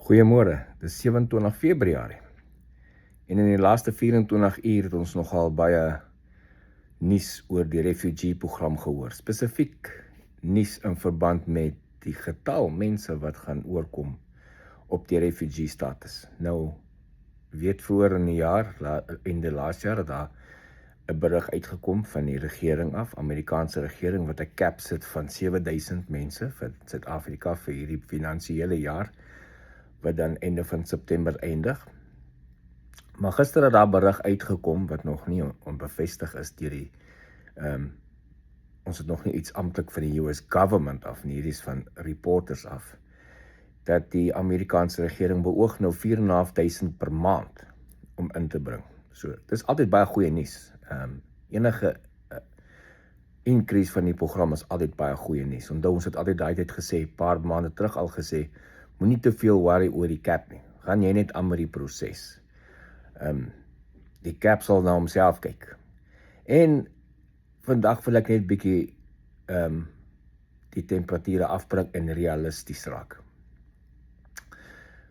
Goeiemôre, dis 27 Februarie en in die laaste 24 uur het ons nogal baie nuus oor die refugee-program gehoor. Spesifiek nuus in verband met die getal mense wat gaan oorkom op die refugee-status. Nou, weet voor in die jaar, in die laaste jaar, het daar 'n berig uitgekom van die regering af, Amerikaanse regering, wat 'n cap sit van 7000 mense vir Suid-Afrika vir hierdie finansiële jaar, wat dan einde van September eindig. Maar gister het daar berig uitgekom wat nog nie onbevestig is deur die ons het nog nie iets amptelik van die US government af nie, hierdie is van reporters af, dat die Amerikaanse regering beoog nou 4.500 per maand om in te bring. So, dis altyd baie goeie nuus. Enige increase van die program is altyd baie goeie nuus. Onthou, ons het altyd daai tyd gesê, paar maande terug al gesê, moenie te veel worry oor die cap nie. Gaan jy net aan met die proses. Die cap sal na homself kyk. En vandag wil ek net bietjie die temperature afbring en realisties raak.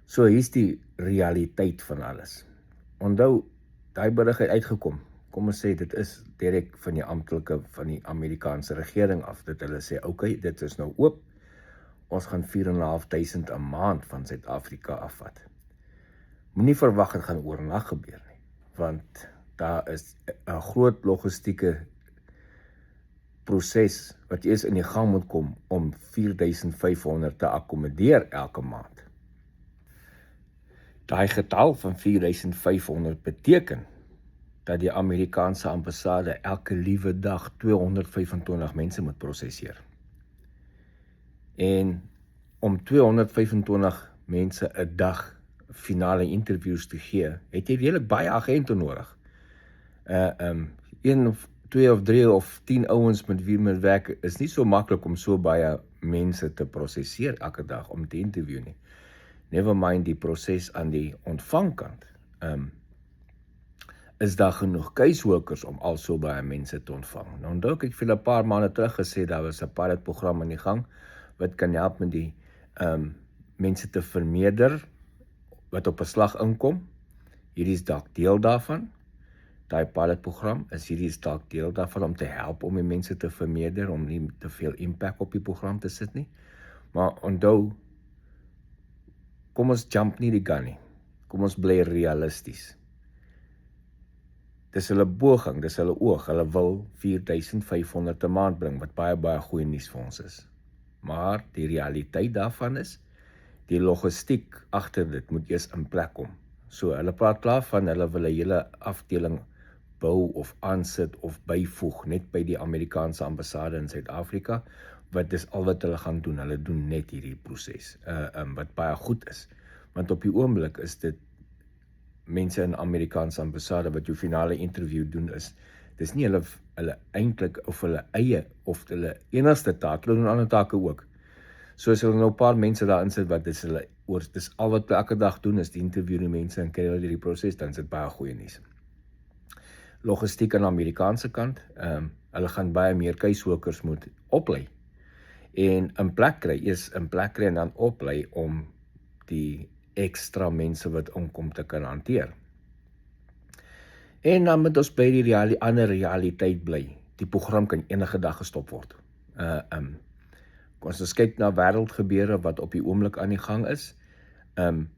So hier's die realiteit van alles. Onthou, daai berig het uitgekom. Kom ons sê dit is direk van die amptelike van die Amerikaanse regering af, dat hulle sê, okay, dit is nou oop. Ons gaan 4.500 'n maand van Suid-Afrika afvat. Moenie verwag dit gaan oornag gebeur nie, want daar is 'n groot logistieke proses wat eers in die gang moet kom om 4.500 te akkommodeer elke maand. Daai getal van 4.500 beteken dat die Amerikaanse ambassade elke liewe dag 225 mense moet prosesseer. En om 225 mense 'n dag finale interviews te gee, het jy redelik baie agente nodig. Een of 2 of 3 of 10 ouens met wie men werk, is nie so maklik om so baie mense te prosesseer elke dag om te interview nie. Never mind die proses aan die ontvangkant. Is daar genoeg caseworkers om al so baie mense te ontvang? Nou onthou ek vir 'n paar maande terug gesê, daar was 'n pilotprogram aan die gang, wat kan help met die mense te vermeerder, wat op 'n slag inkom. Hierdie is dalk deel daarvan. Daai pilotprogram is hierdie dalk deel daarvan om te help om die mense te vermeerder, om nie te veel impact op die program te sit nie. Maar onthou, kom ons jump nie die gun nie. Kom ons bly realisties. Dis hulle poging, dis hulle oog. Hulle wil 4.500 'n maand bring, wat baie goeie nuus vir ons is. Maar die realiteit daarvan is, die logistiek agter dit moet eers in plek kom. So hulle praat klaar van hulle wil 'n hele afdeling bou of aansit of byvoeg net by die Amerikaanse ambassade in Suid-Afrika, wat dis al wat hulle gaan doen. Hulle doen net hierdie proses, wat baie goed is. Want op die oomblik is dit mense in Amerikaanse ambassade wat jou finale interview doen is, dis nie hulle eintlik of hulle eie of hulle enigste taak, hulle doen ander take ook. So as hulle nou 'n paar mense daar insit wat dis al wat hulle elke dag doen is die interview die mense en kry hulle hierdie proses, dan is dit baie goeie nuus. Logistiek aan die Amerikaanse kant, hulle gaan baie meer caseworkers moet oplei en in plek kry en dan oplei om die ekstra mense wat inkom te kan hanteer. En dan moet ons by die ander realiteit bly. Die program kan enige dag gestop word. As ons kyk na wêreldgebeure wat op die oomblik aan die gang is, kan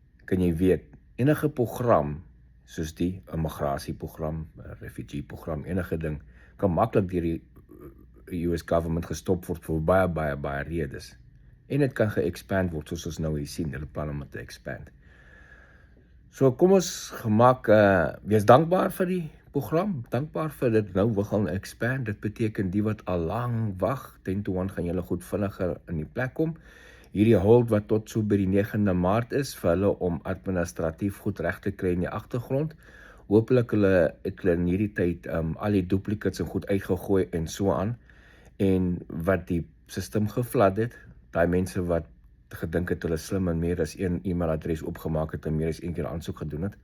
jy weet, enige program, soos die immigrasieprogram, refugee-program, enige ding, kan maklik deur die US government gestop word vir baie redes. En dit kan ge-expand word, soos ons nou hier sien, hulle plan om dit te expand. So kom ons wees dankbaar vir die program, dankbaar vir dit nou wil gaan expand. Dit beteken die wat al lang wag, 10 to 1 gaan julle goed vinniger in die plek kom. Hierdie hold wat tot so by die 9de Maart is, vir hulle om administratief goed reg te kry in die agtergrond. Hoopelik hulle in hierdie tyd al die duplicates en goed uitgegooi en so aan. En wat die system geflat het, daai mense wat gedink het hulle slim en meer as een e-mailadres opgemaak het en meer as een keer aansoek gedoen het,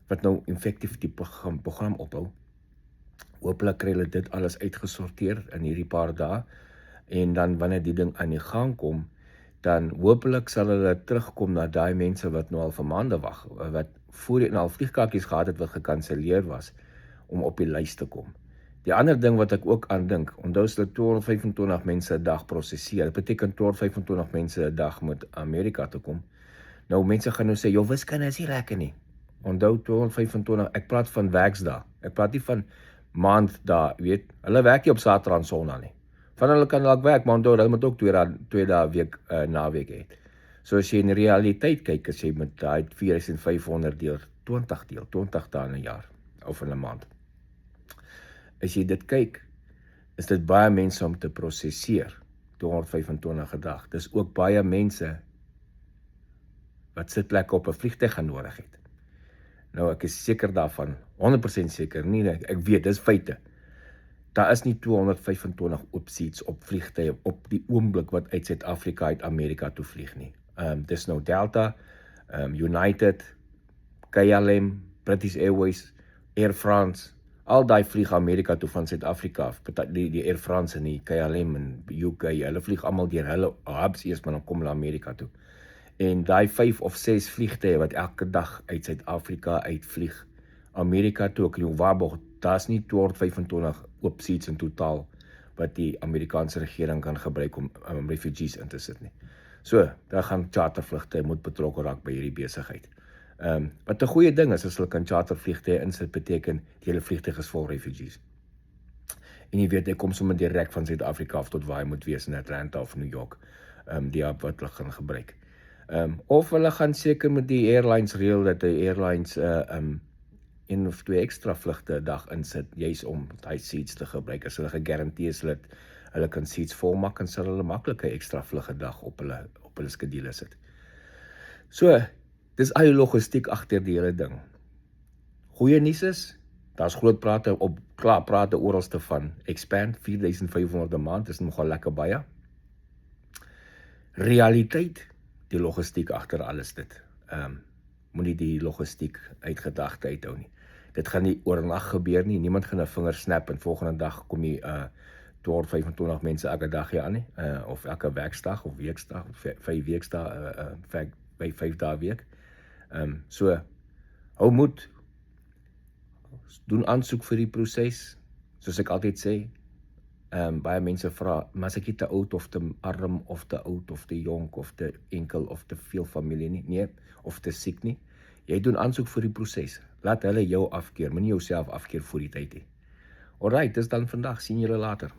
wat nou effektief die program ophou. Hoopelik kry hulle dit alles uitgesorteer in hierdie paar dae, en dan wanneer die ding aan die gang kom, dan hopelik sal hulle terugkom na daai mense wat nou al vir maande wag, wat voorheen al vliegkaartjies gehad het wat gekanselleer was, om op die lys te kom. Die ander ding wat ek ook aan dink, onthou as hulle 225 mense 'n dag prosesseer, dit beteken 225 mense 'n dag moet Amerika toe kom. Nou mense gaan nou sê, jou wiskunde is nie lekker nie. Onthou 225, ek praat van werksdae. Ek praat nie van maanddae, weet. Hulle werk nie op Saterdag en Sondag nie. Van hulle kan dalk werk, maar onthou hulle moet ook 2 dae week naweek hê. So as jy in realiteit kyk, as jy met daai 4500 deel 20 dae in 'n jaar of in 'n maand. As jy dit kyk, is dit baie mense om te prosesseer, 225 'n dag. Dis ook baie mense wat sitplekke op 'n vliegtuig gaan nodig het. Nou ek is seker daarvan, 100% seker, nie, ek weet, dis feite. Daar is nie 225 oop seats op vliegtuie op die oomblik wat uit Suid-Afrika uit Amerika toe vlieg nie. Dis nou Delta, United, KLM, British Airways, Air France, al daai vlieg Amerika toe van Suid-Afrika af, die Air France en die KLM en UK, hulle vlieg almal deur hulle hubs eers, maar dan kom hulle Amerika toe. En daai 5 of 6 vliegtuie wat elke dag uit Suid-Afrika uitvlieg Amerika toe, ek in Waarborg, daar's nie 225 oop seats in totaal wat die Amerikaanse regering kan gebruik om refugees in te sit nie. So, daar gaan chartervlugte moet betrokke raak by hierdie besigheid. Wat 'n goeie ding is, as hulle kan chartervliegtuie insit, beteken die hele vliegtuig is vol refugees. En jy weet, hy kom sommer direk van Suid-Afrika af tot waar hy moet wees in Atlanta of New York, die hub wat hulle gaan gebruik. Of hulle gaan seker met die airlines reël dat die airlines 1 of 2 ekstra vlugte 'n dag insit, juis om daai seats te gebruik. As hulle gegarandeer is dat hulle kan seats volmaak, en sal hulle maklik 'n ekstra vlug 'n dag op hulle skedule sit. So, dis al die logistiek agter die hele ding. Goeie nuus is, daar's groot prate oralste van expand, 4500 'n maand, is nogal lekker baie. Realiteit, die logistiek agter alles dit. Moenie die logistiek uit gedagte uithou nie. Dit gaan nie oornag gebeur nie, niemand gaan 'n vinger snap en volgende dag kom jy 225 mense elke dag hier aan nie, of elke werksdag of weekdag, of 5 weekdae, by 5 dae week. So, hou moed, doen aansoek vir die proses, soos ek altyd sê. Baie mense vra, maar as ek nie te oud of te arm of te oud of te jonk of te enkel of te veel familie nie, nee, of te siek nie. Jy doen aansoek vir die proses. Laat hulle jou afkeer, moenie jouself afkeer voor die tyd nie. Alright, dis dan vandag, sien julle later.